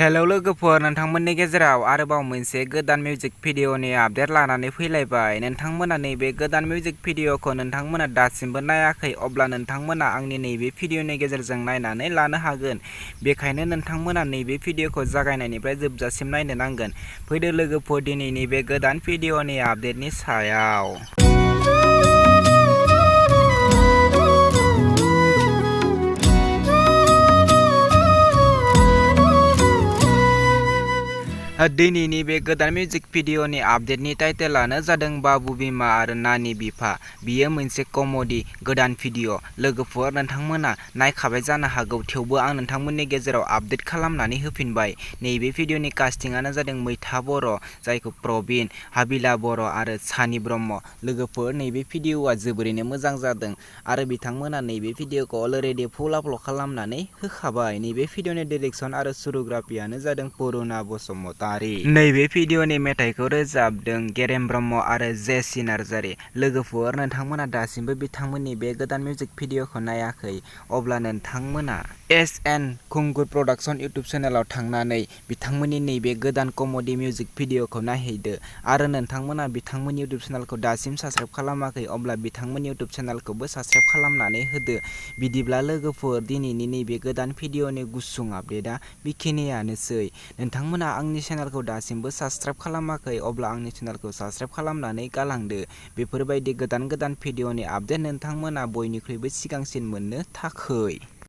Hello लोगोफोर, नोंथांमोननि गेजेराव आरोबाव मोनसे गोदान मिउजिक भिडिअनि आपडेट लानानै फैलायबाय। नोंथांमोना नैबे गोदान मिउजिक भिडिअखौ नोंथांमोना दासिमबो नायाखै, अब्ला नोंथांमोना आंनि नैबे भिडिअनि गेजेरजों नायनानै लानो हागोन। बेखायनो नोंथांमोना नैबे भिडिअखौ जागायनायनिफ्राय जोबजासिम नायनो नांगोन। फैदो लोगोफोर, दिनैनि बे गोदान भिडिअनि आपडेटनि सायाव। दिनैनि बे गोदान मिउजिक भिडिअनि आपडेटनि टाइटेलानो जादों बाबु बिमा आरो नानि बिफा। बियो मोनसे कमेडि गोदान भिडिअ। लोगोफोर, नोंथांमोना नायखाबाय जानो हागौ, थेवबो आं नोंथांमोननि गेजेराव आपडेट खालामनानै होफिनबाय। नैबे भिडिअनि कास्टिंआनो जादों मैथा बर', जायखौ प्रबिन, हाबिला बर' आरो सानि ब्रह्म। लोगोफोर, नैबे भिडिअआ जोबोरैनो मोजां जादों आरो बिथांमोना नैबे भिडिअखौ अलरेडि फुल आपल'ड खालामनानै होखाबाय। नैबे भिडिअनि डिरेक्सन आरो सुरुग्राफियानो जादों बरुना बसुमतारी। नैबे भिडिअनि मेथाइखौ रोजाबदों गेरेम ब्रह्म आरो जेसि नार्जारि। लोगोफोर, नोंथांमोना दासिमबो बिथांमोननि बे गोदान मिउजिक भिडिअखौ नायाखै, अब्ला नोंथांमोना एस.एन. खुंगुर प्रडाक्शन इउटुब चेनेलाव थांनानै बिथांमोननि नैबे गोदान कमेडि मिउजिक भिडिअखौ नायहैदो आरो नोंथांमोना बिथांमोननि इउटुब चेनेलखौ दासिम साबस्क्राइब खालामाखै, अब्ला बिथांमोननि इउटुब चेनेलखौबो साबस्क्राइब खालामनानै होदो। बिदिब्ला लोगोफोर, दिनैनि नैबे गोदान भिडिअनि गुसुं आपडेटआ बेखिनियानोसै। नोंथांमोना आंनि चेनेलखौ दासिमबो साबस्क्राइब खालामाखै, अब्ला आंनि चेनेलखौ साबस्क्राइब खालामनानै गालांदो। बेफोरबायदि गोदान भिडिअनि आपडेट नोंथांमोना बयनिख्रुइबो सिगांसिन मोननो थाखै।